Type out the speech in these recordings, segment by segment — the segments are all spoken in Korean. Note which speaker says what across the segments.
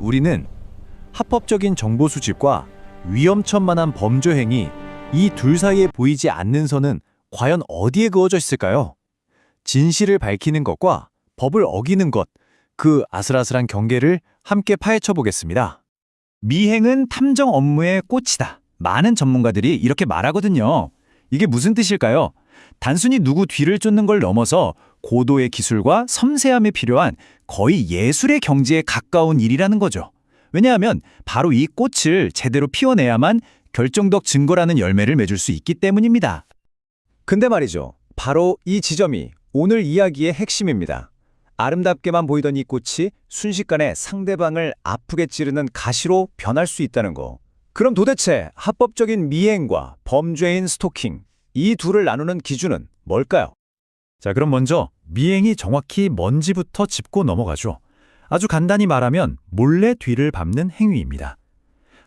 Speaker 1: 우리는 합법적인 정보 수집과 위험천만한 범죄 행위, 이 둘 사이에 보이지 않는 선은 과연 어디에 그어져 있을까요? 진실을 밝히는 것과 법을 어기는 것, 그 아슬아슬한 경계를 함께 파헤쳐 보겠습니다.
Speaker 2: 미행은 탐정 업무의 꽃이다. 많은 전문가들이 이렇게 말하거든요. 이게 무슨 뜻일까요? 단순히 누구 뒤를 쫓는 걸 넘어서 고도의 기술과 섬세함이 필요한 거의 예술의 경지에 가까운 일이라는 거죠. 왜냐하면 바로 이 꽃을 제대로 피워내야만 결정적 증거라는 열매를 맺을 수 있기 때문입니다.
Speaker 1: 근데 말이죠. 바로 이 지점이 오늘 이야기의 핵심입니다. 아름답게만 보이던 이 꽃이 순식간에 상대방을 아프게 찌르는 가시로 변할 수 있다는 거. 그럼 도대체 합법적인 미행과 범죄인 스토킹, 이 둘을 나누는 기준은 뭘까요?
Speaker 2: 자, 그럼 먼저 미행이 정확히 뭔지부터 짚고 넘어가죠. 아주 간단히 말하면 몰래 뒤를 밟는 행위입니다.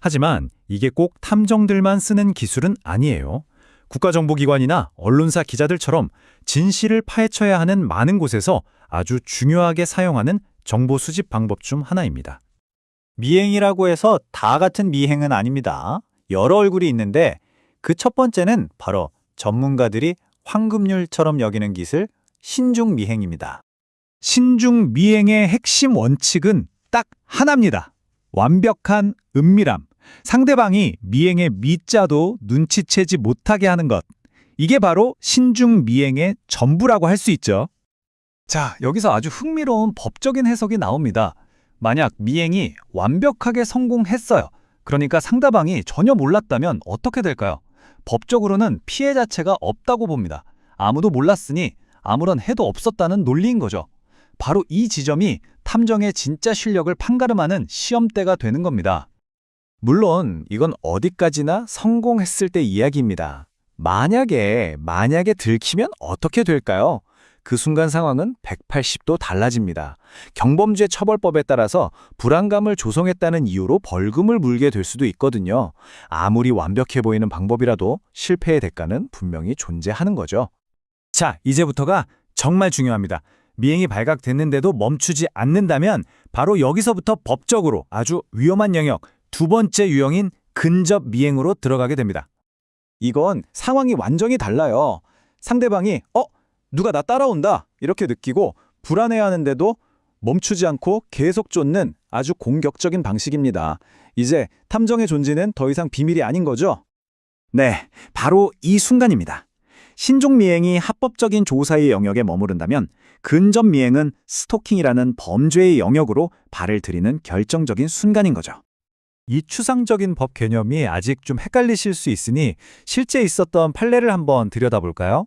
Speaker 2: 하지만 이게 꼭 탐정들만 쓰는 기술은 아니에요. 국가정보기관이나 언론사 기자들처럼 진실을 파헤쳐야 하는 많은 곳에서 아주 중요하게 사용하는 정보 수집 방법 중 하나입니다.
Speaker 1: 미행이라고 해서 다 같은 미행은 아닙니다. 여러 얼굴이 있는데 그 첫 번째는 바로 전문가들이 황금률처럼 여기는 기술, 신중미행입니다.
Speaker 2: 신중미행의 핵심 원칙은 딱 하나입니다. 완벽한 은밀함. 상대방이 미행의 미자도 눈치채지 못하게 하는 것. 이게 바로 신중미행의 전부라고 할 수 있죠. 자, 여기서 아주 흥미로운 법적인 해석이 나옵니다. 만약 미행이 완벽하게 성공했어요. 그러니까 상대방이 전혀 몰랐다면 어떻게 될까요? 법적으로는 피해 자체가 없다고 봅니다. 아무도 몰랐으니 아무런 해도 없었다는 논리인 거죠. 바로 이 지점이 탐정의 진짜 실력을 판가름하는 시험대가 되는 겁니다.
Speaker 1: 물론 이건 어디까지나 성공했을 때 이야기입니다. 만약에 들키면 어떻게 될까요? 그 순간 상황은 180도 달라집니다. 경범죄 처벌법에 따라서 불안감을 조성했다는 이유로 벌금을 물게 될 수도 있거든요. 아무리 완벽해 보이는 방법이라도 실패의 대가는 분명히 존재하는 거죠.
Speaker 2: 자, 이제부터가 정말 중요합니다. 미행이 발각됐는데도 멈추지 않는다면 바로 여기서부터 법적으로 아주 위험한 영역, 두 번째 유형인 근접 미행으로 들어가게 됩니다.
Speaker 1: 이건 상황이 완전히 달라요. 상대방이 누가 나 따라온다 이렇게 느끼고 불안해하는데도 멈추지 않고 계속 쫓는 아주 공격적인 방식입니다. 이제 탐정의 존재는 더 이상 비밀이 아닌 거죠?
Speaker 2: 네, 바로 이 순간입니다. 신중미행이 합법적인 조사의 영역에 머무른다면 근접미행은 스토킹이라는 범죄의 영역으로 발을 들이는 결정적인 순간인 거죠. 이 추상적인 법 개념이 아직 좀 헷갈리실 수 있으니 실제 있었던 판례를 한번 들여다볼까요?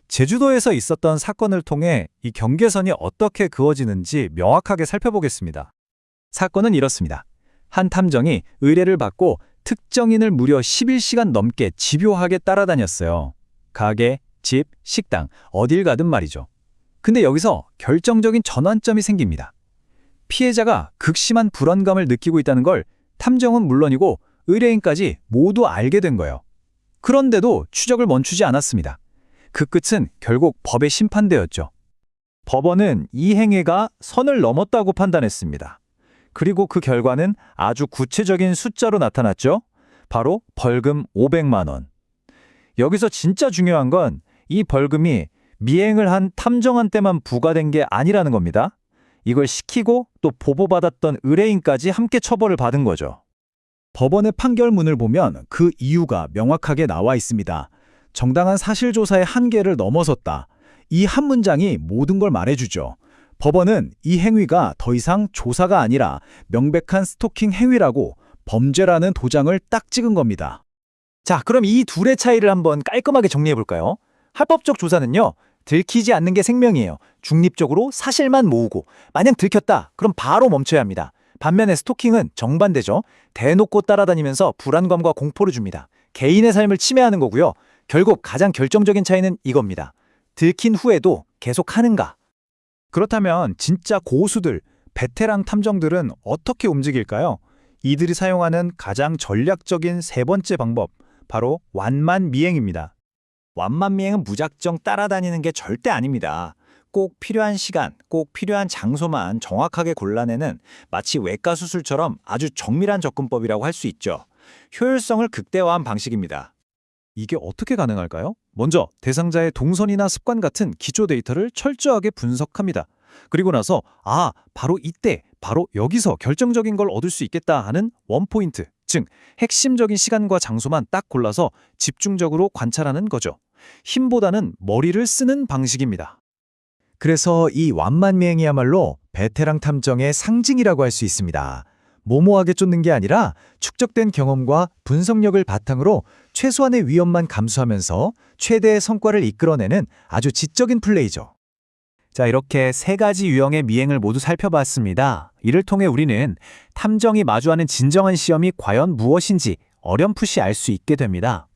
Speaker 2: 제주도에서 있었던 사건을 통해 이 경계선이 어떻게 그어지는지 명확하게 살펴보겠습니다. 사건은 이렇습니다. 한 탐정이 의뢰를 받고 특정인을 무려 11시간 넘게 집요하게 따라다녔어요. 가게, 집, 식당, 어딜 가든 말이죠. 근데 여기서 결정적인 전환점이 생깁니다. 피해자가 극심한 불안감을 느끼고 있다는 걸 탐정은 물론이고 의뢰인까지 모두 알게 된 거예요. 그런데도 추적을 멈추지 않았습니다. 그 끝은 결국 법의 심판대였죠. 법원은 이 행위가 선을 넘었다고 판단했습니다. 그리고 그 결과는 아주 구체적인 숫자로 나타났죠. 바로 벌금 500만 원. 여기서 진짜 중요한 건 이 벌금이 미행을 한 탐정한테만 부과된 게 아니라는 겁니다. 이걸 시키고 또 보고받았던 의뢰인까지 함께 처벌을 받은 거죠. 법원의 판결문을 보면 그 이유가 명확하게 나와 있습니다. 정당한 사실조사의 한계를 넘어섰다. 이 한 문장이 모든 걸 말해주죠. 법원은 이 행위가 더 이상 조사가 아니라 명백한 스토킹 행위라고 범죄라는 도장을 딱 찍은 겁니다. 자, 그럼 이 둘의 차이를 한번 깔끔하게 정리해볼까요? 합법적 조사는요, 들키지 않는 게 생명이에요. 중립적으로 사실만 모으고 만약 들켰다, 그럼 바로 멈춰야 합니다. 반면에 스토킹은 정반대죠. 대놓고 따라다니면서 불안감과 공포를 줍니다. 개인의 삶을 침해하는 거고요. 결국 가장 결정적인 차이는 이겁니다. 들킨 후에도 계속 하는가? 그렇다면 진짜 고수들, 베테랑 탐정들은 어떻게 움직일까요? 이들이 사용하는 가장 전략적인 세 번째 방법, 바로 완만미행입니다. 완만미행은 무작정 따라다니는 게 절대 아닙니다. 꼭 필요한 시간, 꼭 필요한 장소만 정확하게 골라내는 마치 외과 수술처럼 아주 정밀한 접근법이라고 할 수 있죠. 효율성을 극대화한 방식입니다.
Speaker 1: 이게 어떻게 가능할까요? 먼저 대상자의 동선이나 습관 같은 기초 데이터를 철저하게 분석합니다. 그리고 나서 바로 이때, 바로 여기서 결정적인 걸 얻을 수 있겠다 하는 원포인트, 즉 핵심적인 시간과 장소만 딱 골라서 집중적으로 관찰하는 거죠. 힘보다는 머리를 쓰는 방식입니다.
Speaker 3: 그래서 이 완만미행이야말로 베테랑 탐정의 상징이라고 할 수 있습니다. 모모하게 쫓는 게 아니라 축적된 경험과 분석력을 바탕으로 최소한의 위험만 감수하면서 최대의 성과를 이끌어내는 아주 지적인 플레이죠. 자, 이렇게 세 가지 유형의 미행을 모두 살펴봤습니다. 이를 통해 우리는 탐정이 마주하는 진정한 시험이 과연 무엇인지 어렴풋이 알 수 있게 됩니다.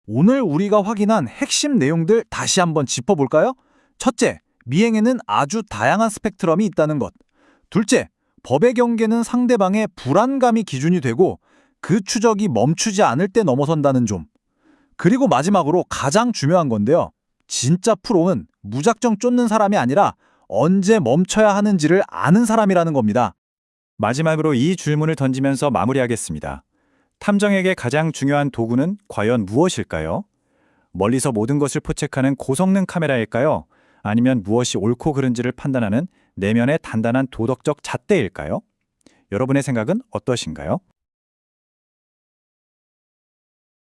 Speaker 1: 오늘 우리가 확인한 핵심 내용들 다시 한번 짚어볼까요? 첫째, 미행에는 아주 다양한 스펙트럼이 있다는 것. 둘째, 법의 경계는 상대방의 불안감이 기준이 되고 그 추적이 멈추지 않을 때 넘어선다는 점. 그리고 마지막으로 가장 중요한 건데요. 진짜 프로는 무작정 쫓는 사람이 아니라 언제 멈춰야 하는지를 아는 사람이라는 겁니다.
Speaker 2: 마지막으로 이 질문을 던지면서 마무리하겠습니다. 탐정에게 가장 중요한 도구는 과연 무엇일까요? 멀리서 모든 것을 포착하는 고성능 카메라일까요? 아니면 무엇이 옳고 그른지를 판단하는 내면의 단단한 도덕적 잣대일까요? 여러분의 생각은 어떠신가요?